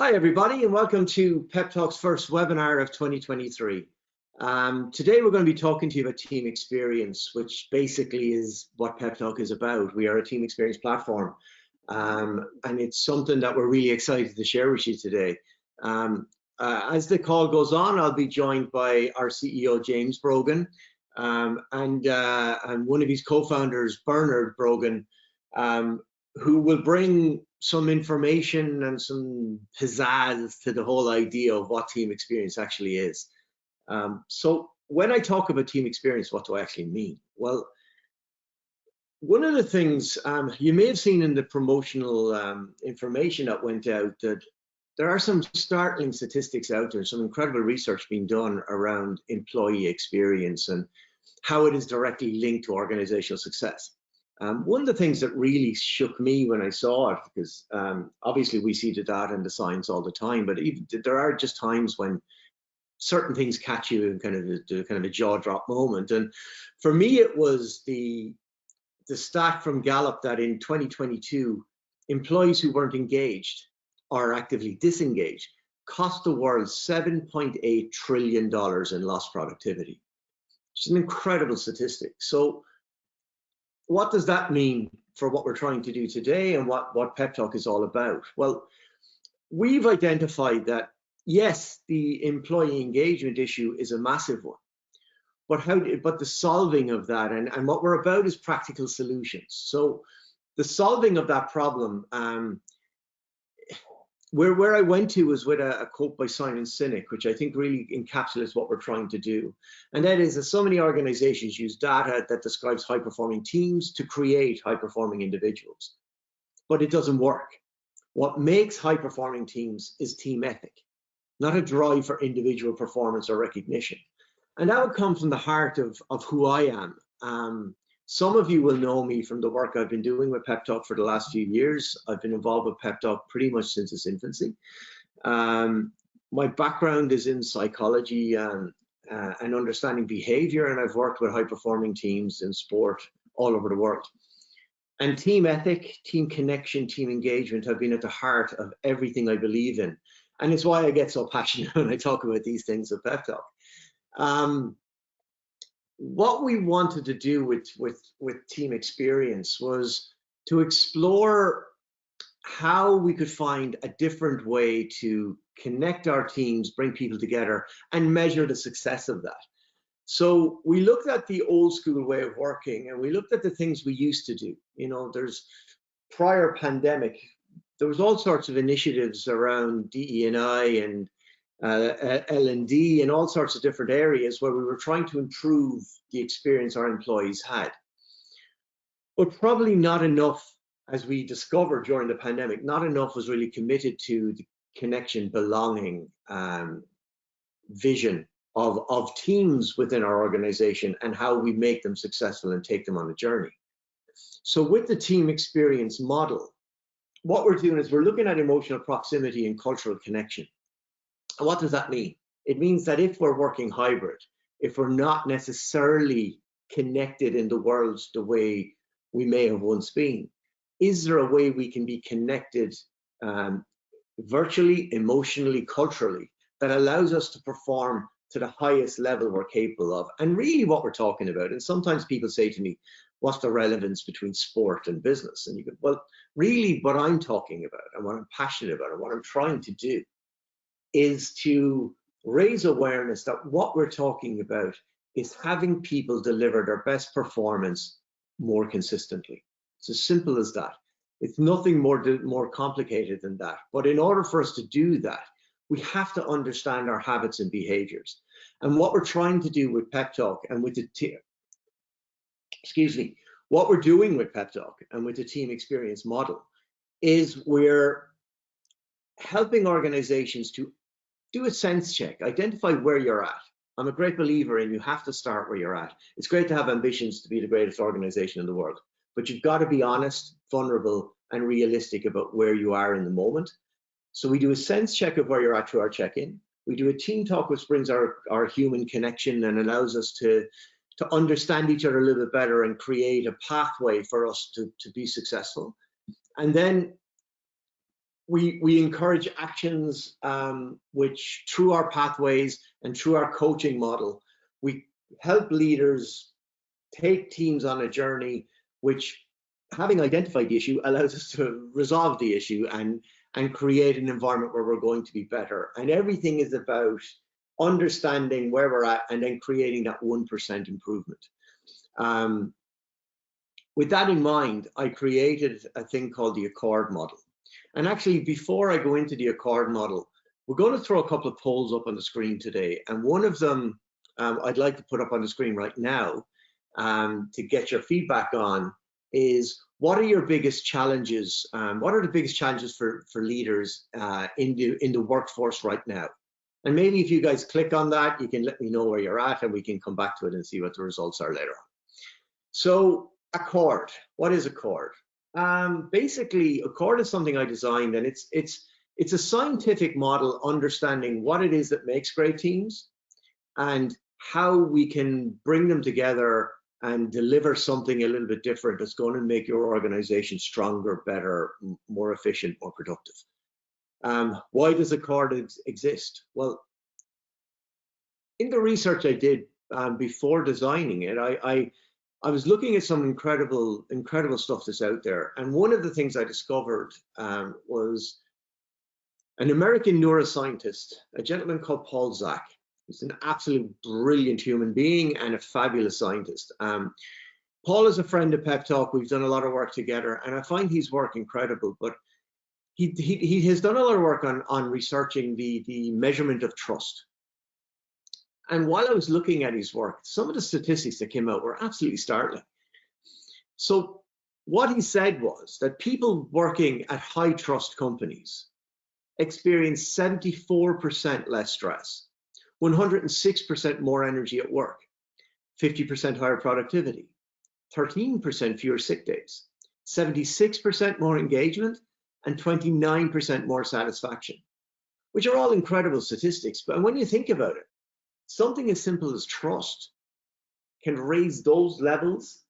Hi, everybody, and welcome to PepTalk's first webinar of 2023. Today, we're going to be talking to you about team experience, which basically is what PepTalk is about. We are a team experience platform, and it's something that we're really excited to share with you today. As the call goes on, I'll be joined by our CEO, James Brogan, and one of his co-founders, Bernard Brogan, who will bring some information and some pizzazz to the whole idea of what team experience actually is. So when I talk about team experience, what do I actually mean? Well, one of the things you may have seen in the promotional information that went out, that there are some startling statistics out there, some incredible research being done around employee experience and how it is directly linked to organizational success. One of the things that really shook me when I saw it, because obviously we see the data and the science all the time, but there are just times when certain things catch you in kind of a jaw drop moment. And for me, it was the stat from Gallup that in 2022, employees who weren't engaged or actively disengaged cost the world $7.8 trillion in lost productivity. It's an incredible statistic. So what does that mean for what we're trying to do today and what PepTalk is all about? Well, we've identified that, yes, the employee engagement issue is a massive one, but the solving of that, and what we're about is practical solutions. So the solving of that problem, where I went to was with a quote by Simon Sinek, which I think really encapsulates what we're trying to do. And that is that so many organizations use data that describes high-performing teams to create high-performing individuals, but it doesn't work. What makes high-performing teams is team ethic, not a drive for individual performance or recognition. And that would come from the heart of who I am. Some of you will know me from the work I've been doing with PepTalk for the last few years. I've been involved with PepTalk pretty much since its infancy. My background is in psychology and understanding behavior, and I've worked with high-performing teams in sport all over the world. And team ethic, team connection, team engagement have been at the heart of everything I believe in. And it's why I get so passionate when I talk about these things with PepTalk. What we wanted to do with team experience was to explore how we could find a different way to connect our teams, bring people together, and measure the success of that. So we looked at the old school way of working, and we looked at the things we used to do. You know, there's prior pandemic, there was all sorts of initiatives around DE&I and L&D and all sorts of different areas where we were trying to improve the experience our employees had. But probably not enough, as we discovered during the pandemic, not enough was really committed to the connection, belonging, vision of teams within our organization and how we make them successful and take them on a journey. So with the team experience model, what we're doing is we're looking at emotional proximity and cultural connection. And what does that mean? It means that if we're working hybrid, if we're not necessarily connected in the world the way we may have once been, is there a way we can be connected virtually, emotionally, culturally, that allows us to perform to the highest level we're capable of? And really what we're talking about, and sometimes people say to me, what's the relevance between sport and business? And you go, well, really what I'm talking about and what I'm passionate about and what I'm trying to do is to raise awareness that what we're talking about is having people deliver their best performance more consistently. It's as simple as that. It's nothing more complicated than that. But in order for us to do that, we have to understand our habits and behaviors. And what we're trying to do with PepTalk and with the team, what we're doing with PepTalk and with the team experience model is we're helping organizations to do a sense check, identify where you're at. I'm a great believer in you have to start where you're at. It's great to have ambitions to be the greatest organization in the world, but you've got to be honest, vulnerable, and realistic about where you are in the moment. So we do a sense check of where you're at through our check-in. We do a team talk, which brings our human connection and allows us to understand each other a little bit better and create a pathway for us to be successful. And then we encourage actions which, through our pathways and through our coaching model, we help leaders take teams on a journey which, having identified the issue, allows us to resolve the issue and create an environment where we're going to be better. And everything is about understanding where we're at and then creating that 1% improvement. With that in mind, I created a thing called the Accord model. And actually, before I go into the Accord model, we're going to throw a couple of polls up on the screen today. And one of them I'd like to put up on the screen right now to get your feedback on is, what are your biggest challenges? What are the biggest challenges for leaders in the workforce right now? And maybe if you guys click on that, you can let me know where you're at and we can come back to it and see what the results are later on. So Accord, what is Accord? Basically, Accord is something I designed, and it's a scientific model understanding what it is that makes great teams and how we can bring them together and deliver something a little bit different that's going to make your organization stronger, better, more efficient, more productive. Why does Accord exist? Well, in the research I did before designing it, I was looking at some incredible stuff that's out there. And one of the things I discovered was an American neuroscientist, a gentleman called Paul Zak. He's an absolute brilliant human being and a fabulous scientist. Paul is a friend of PepTalk. We've done a lot of work together, and I find his work incredible. But he has done a lot of work on researching the measurement of trust. And while I was looking at his work, some of the statistics that came out were absolutely startling. So what he said was that people working at high trust companies experience 74% less stress, 106% more energy at work, 50% higher productivity, 13% fewer sick days, 76% more engagement, and 29% more satisfaction, which are all incredible statistics. But when you think about it, something as simple as trust can raise those levels.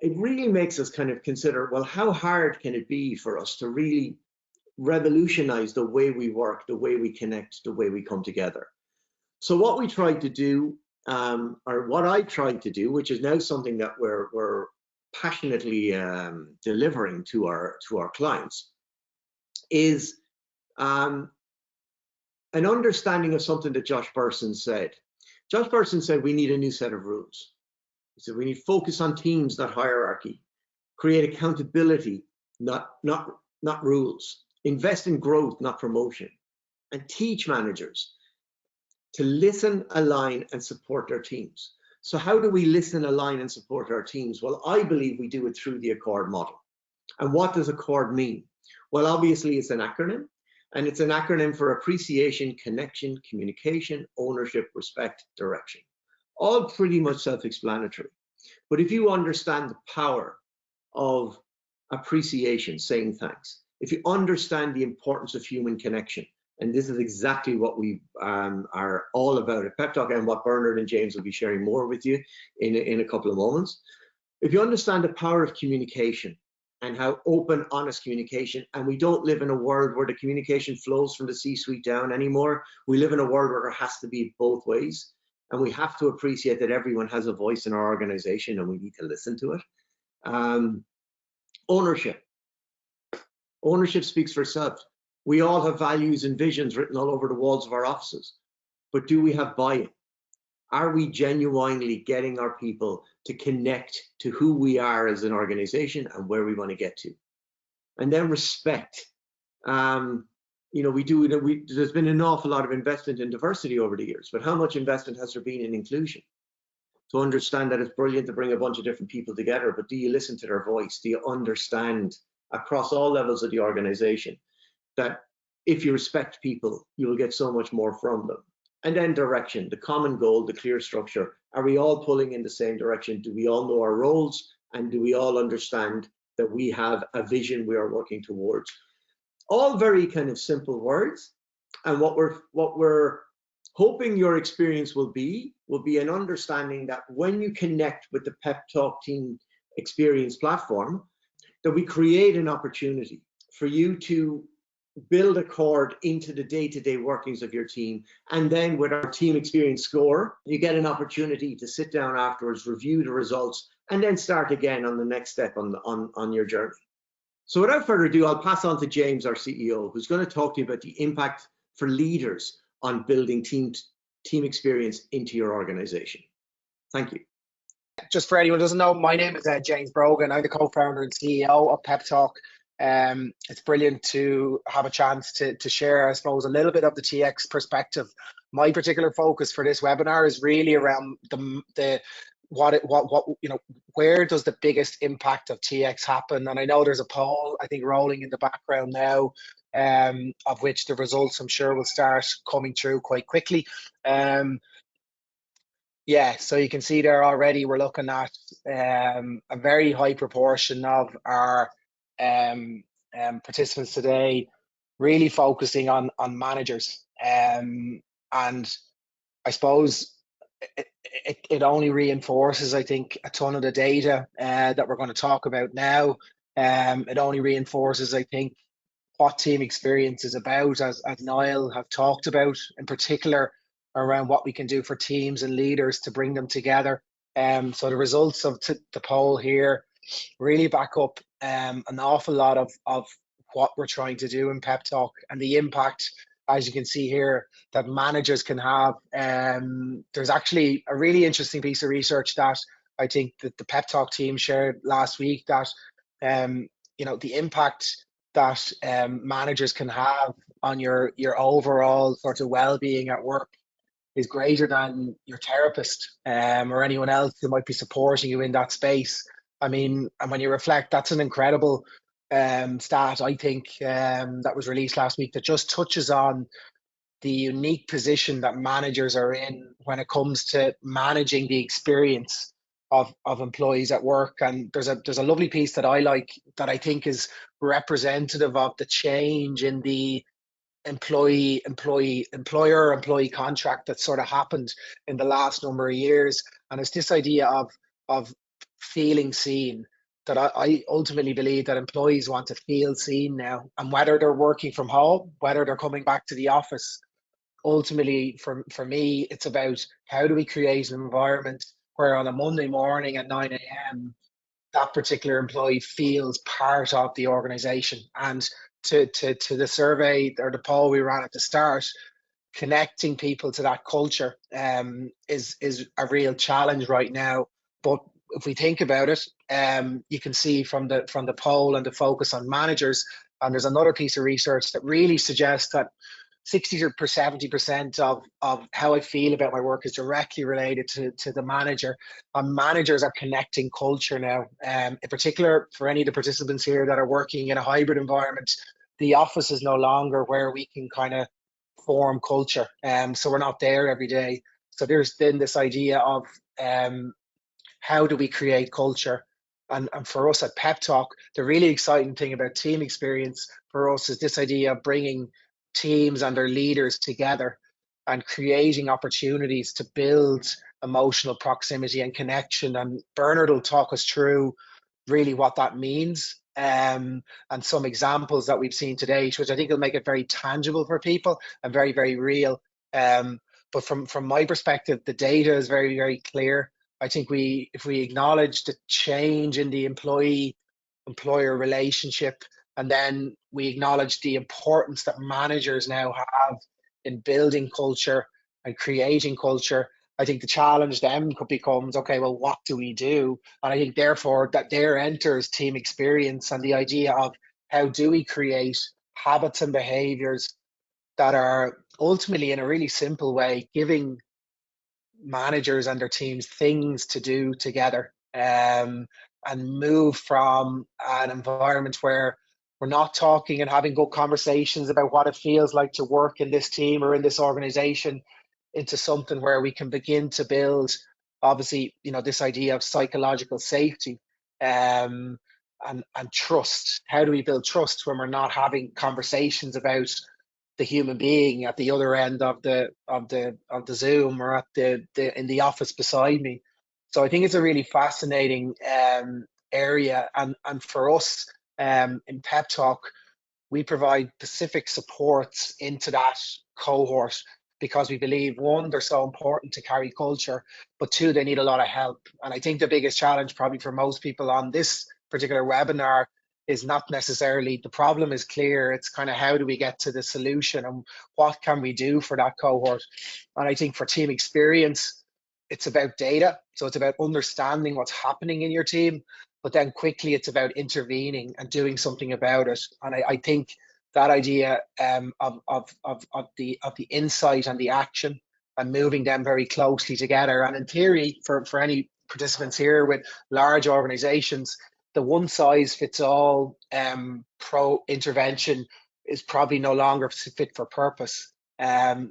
It really makes us kind of consider, well, how hard can it be for us to really revolutionize the way we work, the way we connect, the way we come together? So what we tried to do, or what I tried to do, which is now something that we're passionately delivering to our clients, is an understanding of something that Josh Bersin said. Josh Bersin said we need a new set of rules. He said we need focus on teams, not hierarchy. Create accountability, not rules. Invest in growth, not promotion. And teach managers to listen, align, and support their teams. So how do we listen, align, and support our teams? Well, I believe we do it through the Accord model. And what does Accord mean? Well, obviously it's an acronym. And it's an acronym for appreciation, connection, communication, ownership, respect, direction. All pretty much self-explanatory. But if you understand the power of appreciation, saying thanks, if you understand the importance of human connection, and this is exactly what we are all about at PepTalk, and what Bernard and James will be sharing more with you in a couple of moments. If you understand the power of communication, and how open, honest communication, and we don't live in a world where the communication flows from the C-suite down anymore. We live in a world where there has to be both ways, and we have to appreciate that everyone has a voice in our organization and we need to listen to it. Ownership. Ownership speaks for itself. We all have values and visions written all over the walls of our offices, but do we have buy-in? Are we genuinely getting our people to connect to who we are as an organization and where we want to get to? And then respect. You know, there's been an awful lot of investment in diversity over the years, but how much investment has there been in inclusion? To understand that it's brilliant to bring a bunch of different people together, but do you listen to their voice? Do you understand across all levels of the organization that if you respect people, you will get so much more from them? And then direction, the common goal, the clear structure. Are we all pulling in the same direction? Do we all know our roles? And do we all understand that we have a vision we are working towards? All very kind of simple words. And what we're hoping your experience will be an understanding that when you connect with the PepTalk Team Experience platform, that we create an opportunity for you to build a cord into the day-to-day workings of your team. And then with our team experience score, you get an opportunity to sit down afterwards, review the results, and then start again on the next step on your journey. So without further ado, I'll pass on to James, our CEO, who's going to talk to you about the impact for leaders on building team experience into your organization. Thank you. Just for anyone who doesn't know, my name is James Brogan. I'm the co-founder and CEO of PepTalk. It's brilliant to have a chance to share, I suppose, a little bit of the TX perspective. My particular focus for this webinar is really around where does the biggest impact of TX happen? And I know there's a poll, I think, rolling in the background now, of which the results, I'm sure, will start coming through quite quickly. Yeah, so you can see there already we're looking at a very high proportion of our participants today really focusing on managers. And I suppose it only reinforces, I think, a ton of the data that we're going to talk about now. It only reinforces, I think, what team experience is about, as Niall have talked about, in particular around what we can do for teams and leaders to bring them together. So the results of the poll here really back up an awful lot of what we're trying to do in PepTalk and the impact, as you can see here, that managers can have. There's actually a really interesting piece of research that I think that the PepTalk team shared last week, that the impact that managers can have on your overall sort of well-being at work is greater than your therapist or anyone else who might be supporting you in that space. I mean, and when you reflect, that's an incredible stat, I think, that was released last week, that just touches on the unique position that managers are in when it comes to managing the experience of employees at work. And there's a lovely piece that I like, that I think is representative of the change in the employer-employee contract that sort of happened in the last number of years. And it's this idea of feeling seen, that I ultimately believe that employees want to feel seen now. And whether they're working from home, whether they're coming back to the office, ultimately for me, it's about how do we create an environment where on a Monday morning at 9 a.m. that particular employee feels part of the organization. And to the survey or the poll we ran at the start, connecting people to that culture is a real challenge right now. But if we think about it, you can see from the poll and the focus on managers, and there's another piece of research that really suggests that 60 or 70% of how I feel about my work is directly related to the manager. And managers are connecting culture now. In particular, for any of the participants here that are working in a hybrid environment, the office is no longer where we can kind of form culture. So we're not there every day. So there's then this idea of how do we create culture? And for us at PepTalk, the really exciting thing about team experience for us is this idea of bringing teams and their leaders together and creating opportunities to build emotional proximity and connection. And Bernard will talk us through really what that means, and some examples that we've seen today, which I think will make it very tangible for people and very, very real. But from my perspective, the data is very, very clear. I think if we acknowledge the change in the employee-employer relationship, and then we acknowledge the importance that managers now have in building culture and creating culture, I think the challenge then becomes, okay, well, what do we do? And I think therefore that there enters team experience and the idea of how do we create habits and behaviors that are ultimately, in a really simple way, giving managers and their teams things to do together, and move from an environment where we're not talking and having good conversations about what it feels like to work in this team or in this organization, into something where we can begin to build, obviously, this idea of psychological safety, and trust. How do we build trust when we're not having conversations about the human being at the other end of the Zoom or in the office beside me? So I think it's a really fascinating area, and for us in PepTalk, we provide specific supports into that cohort because we believe, one, they're so important to carry culture, but two, they need a lot of help. And I think the biggest challenge probably for most people on this particular webinar is not necessarily the problem is clear. It's kind of how do we get to the solution and what can we do for that cohort? And I think for team experience, it's about data. So it's about understanding what's happening in your team, but then quickly it's about intervening and doing something about it. And I think that idea of the insight and the action and moving them very closely together. And in theory, for any participants here with large organizations, the one size fits all pro intervention is probably no longer fit for purpose.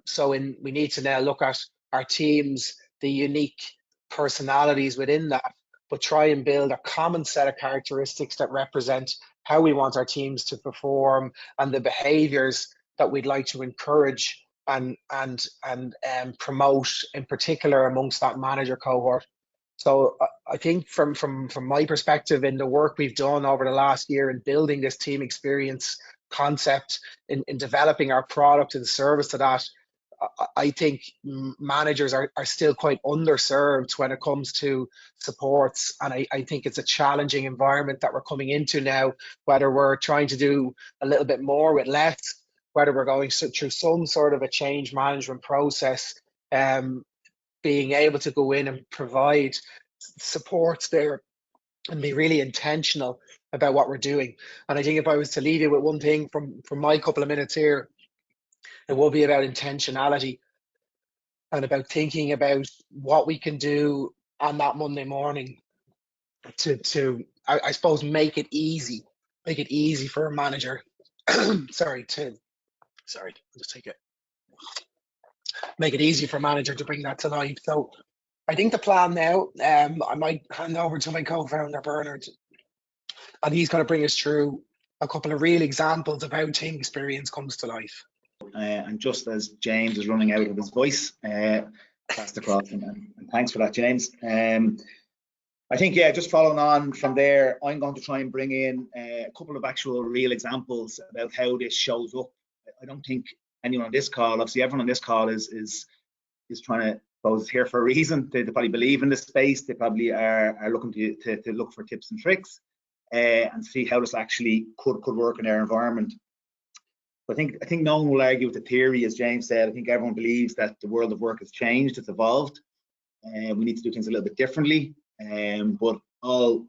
So we need to now look at our teams, the unique personalities within that, but try and build a common set of characteristics that represent how we want our teams to perform and the behaviors that we'd like to encourage and promote, in particular amongst that manager cohort. So I think from my perspective in the work we've done over the last year in building this team experience concept, in developing our product and service to that, I think managers are still quite underserved when it comes to supports. And I think it's a challenging environment that we're coming into now, whether we're trying to do a little bit more with less, whether we're going through some sort of a change management process, being able to go in and provide supports there and be really intentional about what we're doing. And I think if I was to leave you with one thing from my couple of minutes here, it will be about intentionality and about thinking about what we can do on that Monday morning to I suppose make it easy for a manager. Sorry, just take it. Make it easy for a manager to bring that to life. So I think the plan now, I might hand over to my co-founder Bernard, and he's going to bring us through a couple of real examples of how team experience comes to life. And just as James is running out of his voice, passed across, and thanks for that, James. I think, yeah, just following on from there, I'm going to try and bring in a couple of actual real examples about how this shows up. I don't think anyone on this call, obviously everyone on this call is trying to, suppose, here for a reason. They probably believe in the space. They probably are looking to look for tips and tricks and see how this actually could work in their environment. I think no one will argue with the theory, as James said. I think everyone believes that the world of work has changed, it's evolved, and we need to do things a little bit differently. But all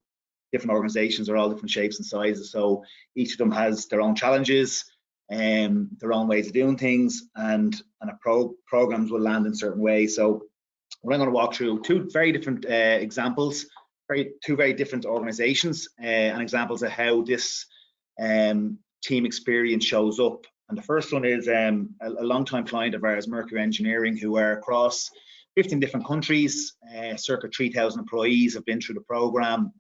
different organizations are all different shapes and sizes, so each of them has their own challenges, their own ways of doing things, and programs will land in certain ways. So what I'm going to walk through two very different examples, two very different organizations, and examples of how this team experience shows up. And the first one is a long-time client of ours, Mercury Engineering, who are across 15 different countries, circa 3,000 employees have been through the program,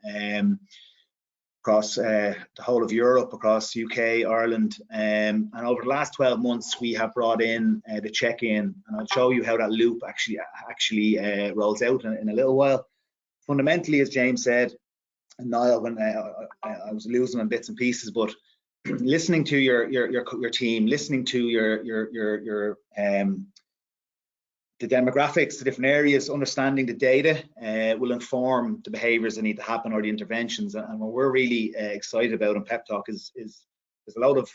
across the whole of Europe, across UK, Ireland, and over the last 12 months we have brought in the check-in, and I'll show you how that loop actually rolls out in a little while. Fundamentally, as James said, and Niall, when I was losing on bits and pieces, but listening to your team, listening to the demographics, the different areas, understanding the data will inform the behaviours that need to happen or the interventions. And what we're really excited about in PepTalk is there's a lot of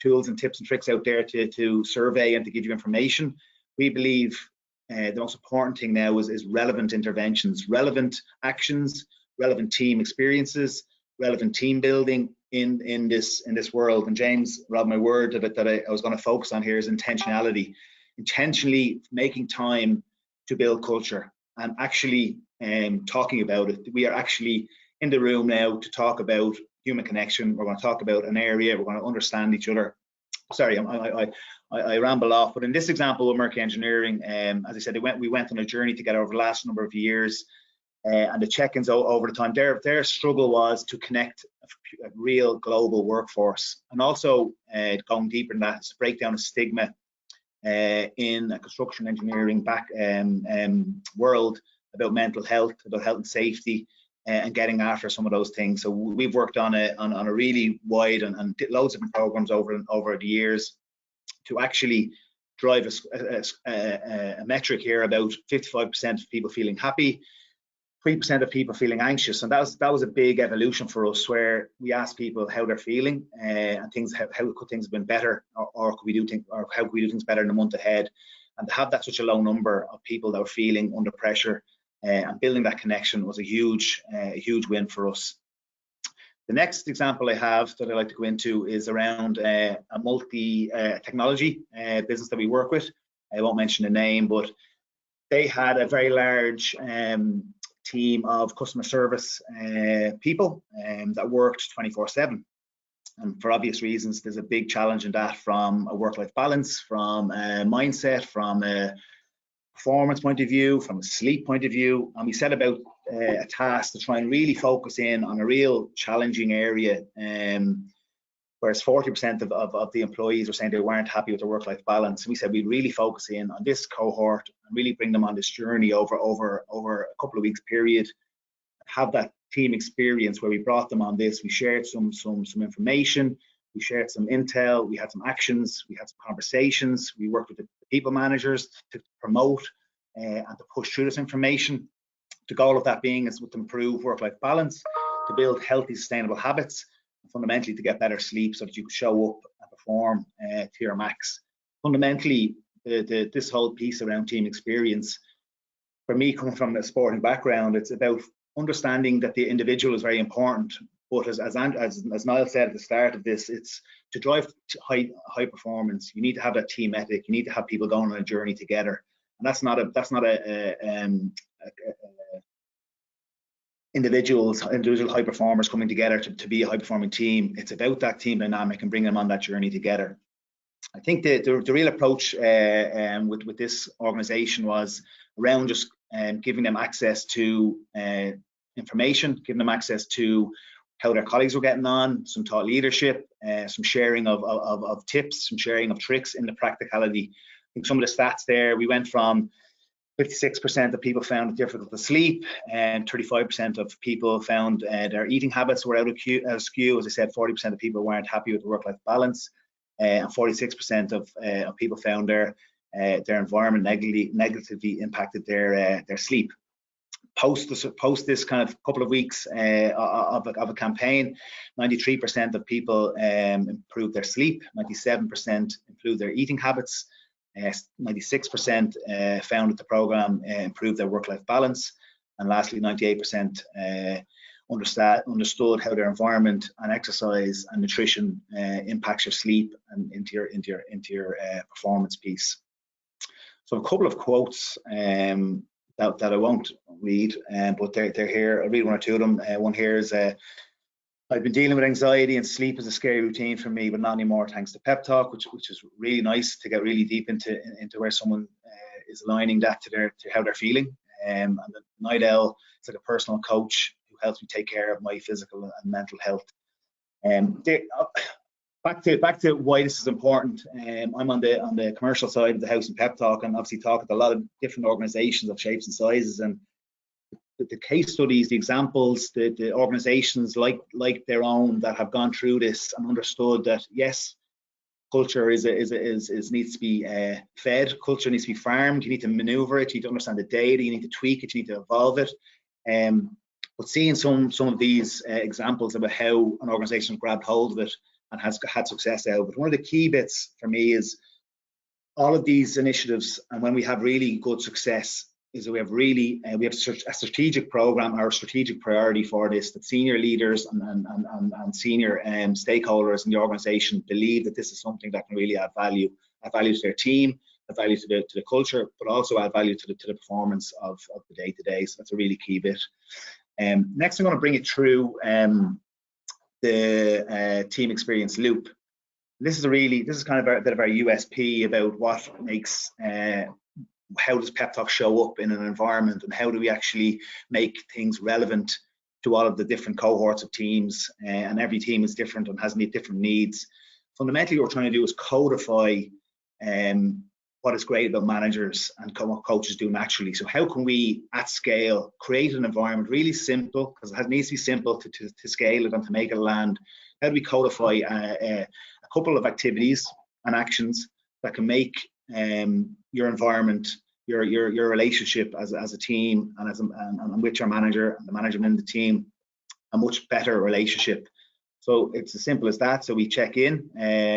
tools and tips and tricks out there to survey and to give you information. We believe the most important thing now is relevant interventions, relevant actions, relevant team experiences, relevant team building in this world. And James robbed my word that I was going to focus on here is intentionality. Intentionally making time to build culture and actually talking about it. We are actually in the room now to talk about human connection. We're going to talk about an area. We're going to understand each other. Sorry, I ramble off. But in this example with Mercury Engineering, as I said, we went on a journey together over the last number of years. And the check-ins over the time, their struggle was to connect a real global workforce, and also going deeper than that, to break down a stigma in a construction engineering world about mental health, about health and safety, and getting after some of those things. So we've worked on a really wide and loads of different programs over the years to actually drive a metric here about 55% of people feeling happy, 3% of people feeling anxious, and that was a big evolution for us, where we asked people how they're feeling and things, how could things have been better, or could we do things, or how could we do things better in the month ahead. And to have that such a low number of people that were feeling under pressure and building that connection was a huge win for us. The next example I have that I'd like to go into is around a multi-technology business that we work with. I won't mention the name, but they had a very large team of customer service people that worked 24/7. And for obvious reasons, there's a big challenge in that, from a work-life balance, from a mindset, from a performance point of view, from a sleep point of view. And we set about a task to try and really focus in on a real challenging area, whereas 40% of the employees were saying they weren't happy with their work-life balance. And we said we'd really focus in on this cohort and really bring them on this journey over a couple of weeks period, have that team experience where we brought them on this. We shared some information, we shared some intel, we had some actions, we had some conversations, we worked with the people managers to promote and to push through this information. The goal of that being is to improve work-life balance, to build healthy, sustainable habits, and fundamentally to get better sleep so that you can show up and perform to your max. Fundamentally, this whole piece around team experience, for me, coming from a sporting background, it's about understanding that the individual is very important, but as Niall said at the start of this, it's to drive to high performance. You need to have that team ethic. You need to have people going on a journey together, and that's not individual high performers coming together to be a high performing team. It's about that team dynamic and bringing them on that journey together. I think the real approach with this organization was around just giving them access to information, giving them access to how their colleagues were getting on, some thought leadership, some sharing of tips, some sharing of tricks in the practicality. I think some of the stats there, we went from 56% of people found it difficult to sleep, and 35% of people found their eating habits were out of skew. As I said, 40% of people weren't happy with the work-life balance, and 46% of people found their environment negatively impacted their sleep. Post this kind of couple of weeks of a campaign, 93% of people improved their sleep, 97% improved their eating habits, 96% found that the program improved their work-life balance, and lastly 98% understood how their environment and exercise and nutrition impacts your sleep and into your performance piece. So a couple of quotes that I won't read, but they're here. I'll read one or two of them. One here is, I've been dealing with anxiety and sleep is a scary routine for me, but not anymore thanks to PepTalk, which is really nice to get really deep into where someone is aligning that to how they're feeling. And the Night Owl is like a personal coach who helps me take care of my physical and mental health. Back to why this is important. I'm on the commercial side of the house in PepTalk, and obviously talk with a lot of different organisations of shapes and sizes, and the case studies, the examples, the organisations like their own that have gone through this and understood that yes, culture needs to be fed. Culture needs to be farmed. You need to manoeuvre it. You need to understand the data. You need to tweak it. You need to evolve it. But seeing some of these examples about how an organisation grabbed hold of it and has had success out of it. One of the key bits for me is all of these initiatives, and when we have really good success, is that we have a strategic program or a strategic priority for this, that senior leaders and senior stakeholders in the organisation believe that this is something that can really add value to their team, add value to the culture, but also add value to the performance of the day-to-day. So that's a really key bit. Next, I'm going to bring it through the team experience loop. This is kind of a bit of our USP about what makes how does PepTalk show up in an environment, and how do we actually make things relevant to all of the different cohorts of teams, and every team is different and has different needs. Fundamentally, what we're trying to do is codify what is great about managers and what coaches do naturally. So how can we, at scale, create an environment really simple, because it needs to be simple to scale it and to make it land. How do we codify a couple of activities and actions that can make your environment, your relationship as a team and with your manager and the management in the team, a much better relationship? So it's as simple as that. So we check in.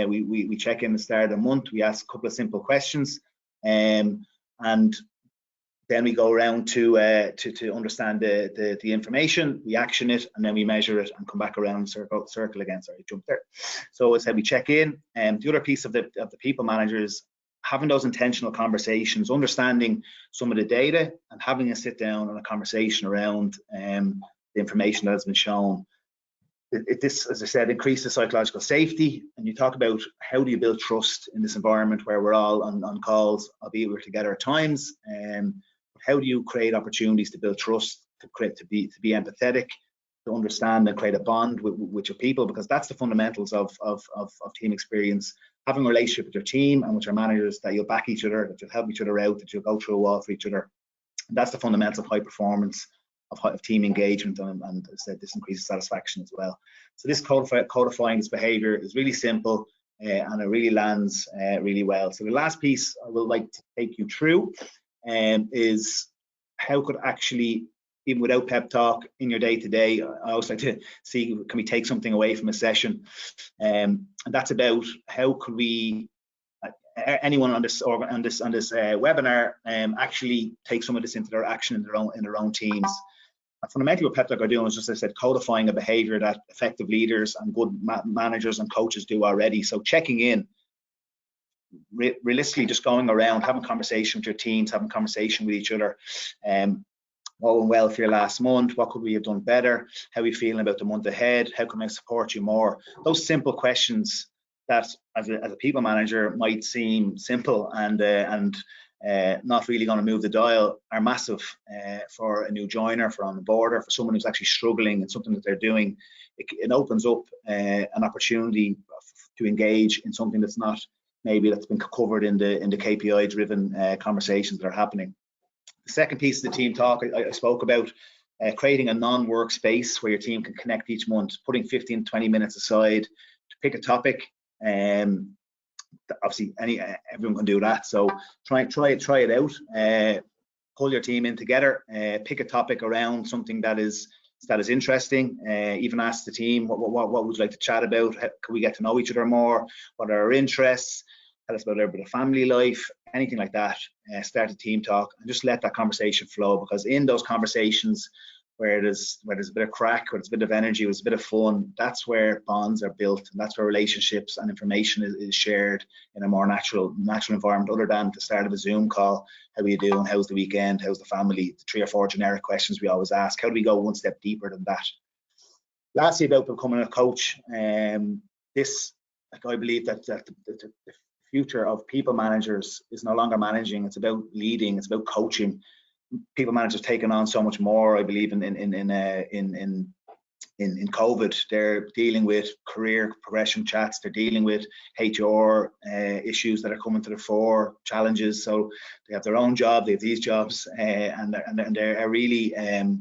We check in at the start of the month. We ask a couple of simple questions, and then we go around to understand the information. We action it, and then we measure it and come back around circle again. Sorry, jump there. So as I said, we check in. And the other piece of the people managers, having those intentional conversations, understanding some of the data, and having a sit down and a conversation around the information that has been shown. This, as I said, increases psychological safety. And you talk about how do you build trust in this environment where we're all on calls, albeit we're together at times. How do you create opportunities to build trust, to be empathetic, to understand and create a bond with your people? Because that's the fundamentals of team experience. Having a relationship with your team and with your managers, that you'll back each other, that you'll help each other out, that you'll go through a wall for each other. And that's the fundamentals of high performance, of team engagement, and as I said, this increases satisfaction as well. So this codifying this behavior is really simple, and it really lands really well. So the last piece I would like to take you through is how could actually, even without pep talk, in your day-to-day, I always like to see, can we take something away from a session? And that's about how could we, anyone on this webinar, actually take some of this into their action in their own teams. And fundamentally, what PepTalk are doing is, just as I said, codifying a behavior that effective leaders and good managers and coaches do already. So checking in, realistically, just going around, having conversation with your teams, having conversation with each other. What went well for your last month? What could we have done better? How are you feeling about the month ahead? How can I support you more? Those simple questions that, as a people manager, might seem simple and not really going to move the dial, are massive for a new joiner, for on the boarder, for someone who's actually struggling in something that they're doing. It opens up an opportunity to engage in something that's not maybe that's been covered in the KPI driven conversations that are happening. The second piece of the team talk I spoke about, creating a non-work space where your team can connect each month, putting 15 to 20 minutes aside to pick a topic. Obviously everyone can do that, so try it out. Pull your team in together, pick a topic around something that is interesting. Even ask the team what would you like to chat about. How can we get to know each other more? What are our interests? Tell us about a bit of family life, anything like that. Start a team talk and just let that conversation flow, because in those conversations where there's a bit of crack, where there's a bit of energy, where there's a bit of fun, that's where bonds are built, and that's where relationships and information is shared in a more natural environment, other than the start of a Zoom call. How are you doing? How's the weekend? How's the family? The 3 or 4 generic questions we always ask. How do we go one step deeper than that? Lastly, about becoming a coach, I believe that the future of people managers is no longer managing. It's about leading. It's about coaching. People managers taking on so much more. I believe in COVID, they're dealing with career progression chats. They're dealing with HR issues that are coming to the fore, challenges. So they have their own job. They have these jobs, and they're really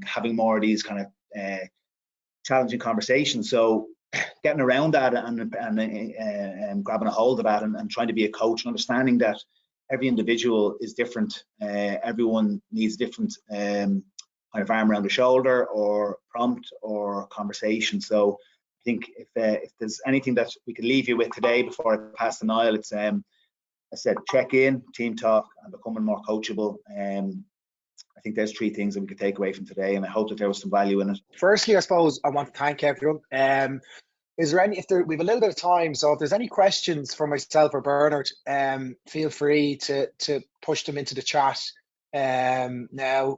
having more of these kind of challenging conversations. So getting around that and grabbing a hold of that and trying to be a coach and understanding that every individual is different. Everyone needs different kind of arm around the shoulder or prompt or conversation. So I think if there's anything that we could leave you with today before I pass the Niall, it's I said check in, team talk, and becoming more coachable. I think there's 3 things that we could take away from today, and I hope that there was some value in it. Firstly, I suppose I want to thank everyone. Is there any, we have a little bit of time, so if there's any questions for myself or Bernard, feel free to push them into the chat now.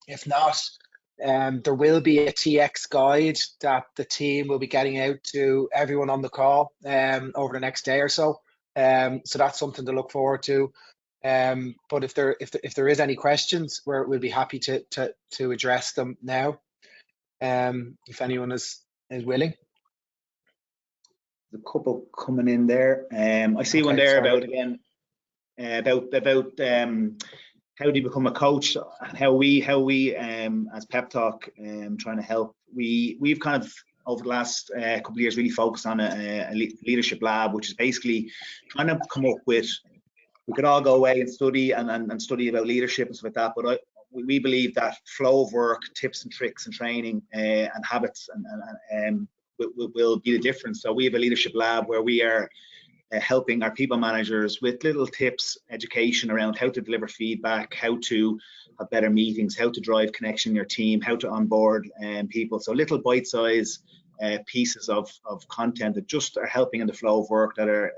If not, there will be a TX guide that the team will be getting out to everyone on the call over the next day or so. So that's something to look forward to. But if there is any questions, we'll be happy to address them now. If anyone is willing. There's a couple coming in there. I see one there about, again, about how do you become a coach, and how we as PepTalk trying to help. We've kind of over the last couple of years really focused on a leadership lab, which is basically trying to come up with. We could all go away and study and study about leadership and stuff like that, but we believe that flow of work, tips and tricks and training and habits and will be the difference. So we have a leadership lab where we are helping our people managers with little tips, education around how to deliver feedback, how to have better meetings, how to drive connection in your team, how to onboard people. So little bite-sized pieces of content that just are helping in the flow of work, that are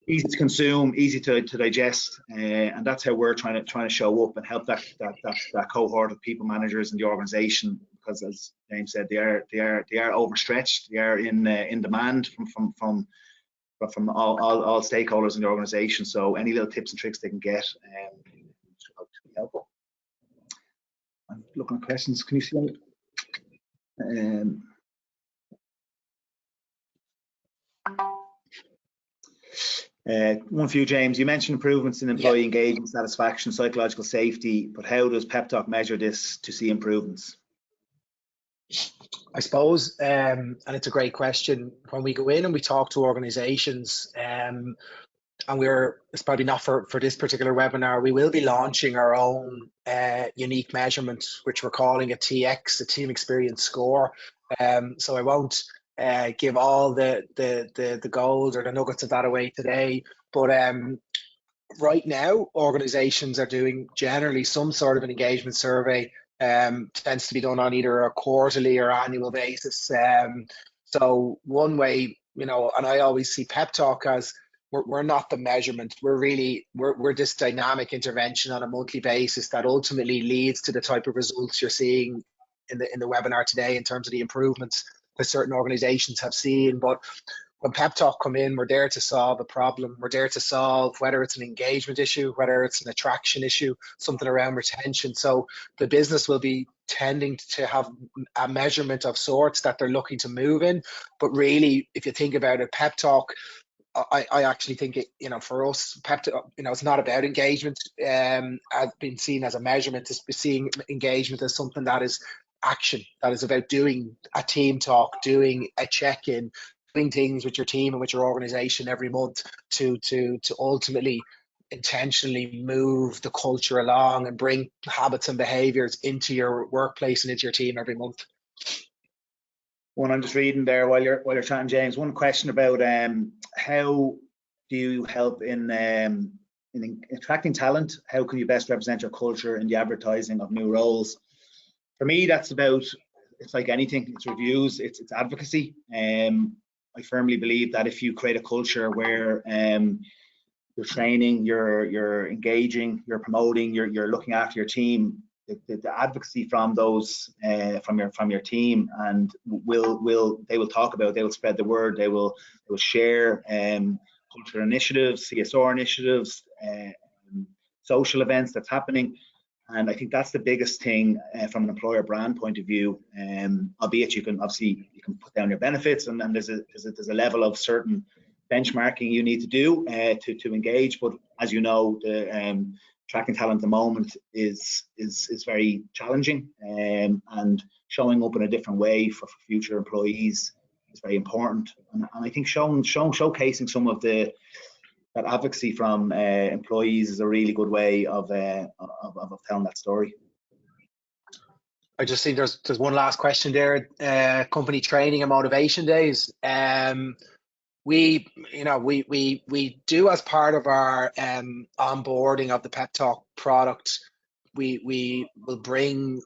easy to consume, easy to digest, and that's how we're trying to show up and help that cohort of people managers in the organisation. Because as James said, they are overstretched. They are in demand from all stakeholders in the organisation. So any little tips and tricks they can get should be helpful. I'm looking at questions. Can you see any? One for you, James. You mentioned improvements in employee engagement, satisfaction, psychological safety, but how does PepTalk measure this to see improvements? I suppose, and it's a great question, when we go in and we talk to organizations, and it's probably not for this particular webinar, we will be launching our own unique measurement, which we're calling a TX, a Team Experience Score. So I won't give all the gold or the nuggets of that away today, but right now organizations are doing generally some sort of an engagement survey. Tends to be done on either a quarterly or annual basis. So one way, and I always see PepTalk as we're not the measurement. We're this dynamic intervention on a monthly basis that ultimately leads to the type of results you're seeing in the webinar today in terms of the improvements that certain organizations have seen. But when PepTalk come in, we're there to solve a problem. We're there to solve whether it's an engagement issue, whether it's an attraction issue, something around retention. So the business will be tending to have a measurement of sorts that they're looking to move in. But really, if you think about it, PepTalk, I actually think it, for us, PepTalk, it's not about engagement. I've been seen as a measurement, to seeing engagement as something that is action, that is about doing a team talk, doing a check-in, doing things with your team and with your organization every month to ultimately intentionally move the culture along and bring habits and behaviors into your workplace and into your team every month. One I'm just reading there while you're chatting, James. One question about how do you help in attracting talent? How can you best represent your culture in the advertising of new roles? For me, that's about, it's like anything. It's reviews. It's advocacy. I firmly believe that if you create a culture where you're training, you're engaging, you're promoting, you're looking after your team, the advocacy from those from your team, and they will talk about, they will spread the word, they will share cultural initiatives, CSR initiatives, social events that's happening. And I think that's the biggest thing from an employer brand point of view. Albeit you can put down your benefits, and there's a level of certain benchmarking you need to do to engage. But as you know, the attracting talent at the moment is very challenging, and showing up in a different way for future employees is very important. And I think showcasing some of that advocacy from employees is a really good way of telling that story. I just think there's one last question there. Company training and motivation days. We do, as part of our onboarding of the PepTalk product, we will bring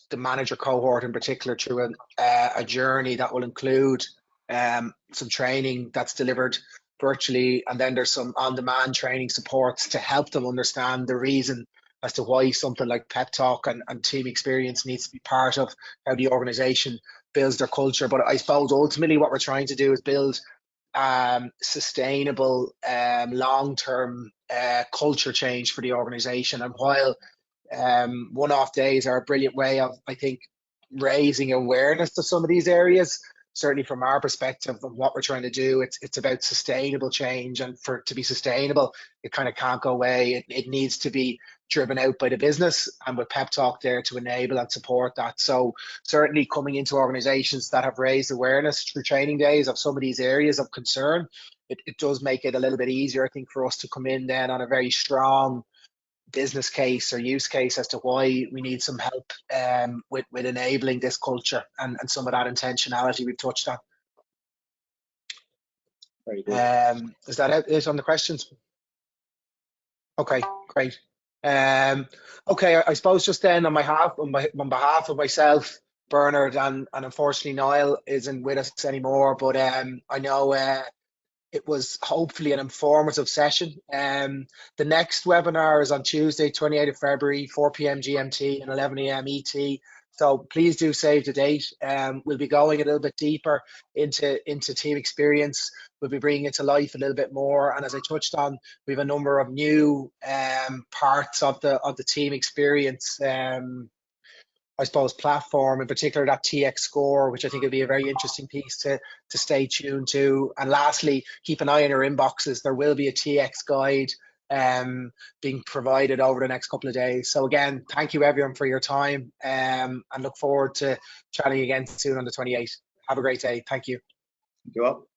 the manager cohort in particular through a journey that will include some training that's delivered virtually, and then there's some on-demand training supports to help them understand the reason as to why something like PepTalk and team experience needs to be part of how the organization builds their culture. But I suppose ultimately what we're trying to do is build sustainable long-term culture change for the organization. And while one-off days are a brilliant way of, I think, raising awareness to some of these areas, certainly from our perspective of what we're trying to do, it's about sustainable change. And for it to be sustainable, it kind of can't go away. It needs to be driven out by the business, and with PepTalk there to enable and support that. So certainly coming into organizations that have raised awareness through training days of some of these areas of concern, it does make it a little bit easier, I think, for us to come in then on a very strong business case or use case as to why we need some help with enabling this culture and some of that intentionality we've touched on. Very good. Is that it on the questions? Okay, great. Okay, I suppose just then on behalf of myself, Bernard, and unfortunately Niall isn't with us anymore, but I know it was hopefully an informative session. The next webinar is on Tuesday, 28th of February, 4 p.m. GMT and 11 a.m. ET. So please do save the date. We'll be going a little bit deeper into team experience. We'll be bringing it to life a little bit more. And as I touched on, we have a number of new parts of the team experience I suppose, platform, in particular that TX score, which I think will be a very interesting piece to stay tuned to. And lastly, keep an eye on your inboxes. There will be a TX guide being provided over the next couple of days. So again, thank you everyone for your time, and look forward to chatting again soon on the 28th. Have a great day. Thank you. Thank you all.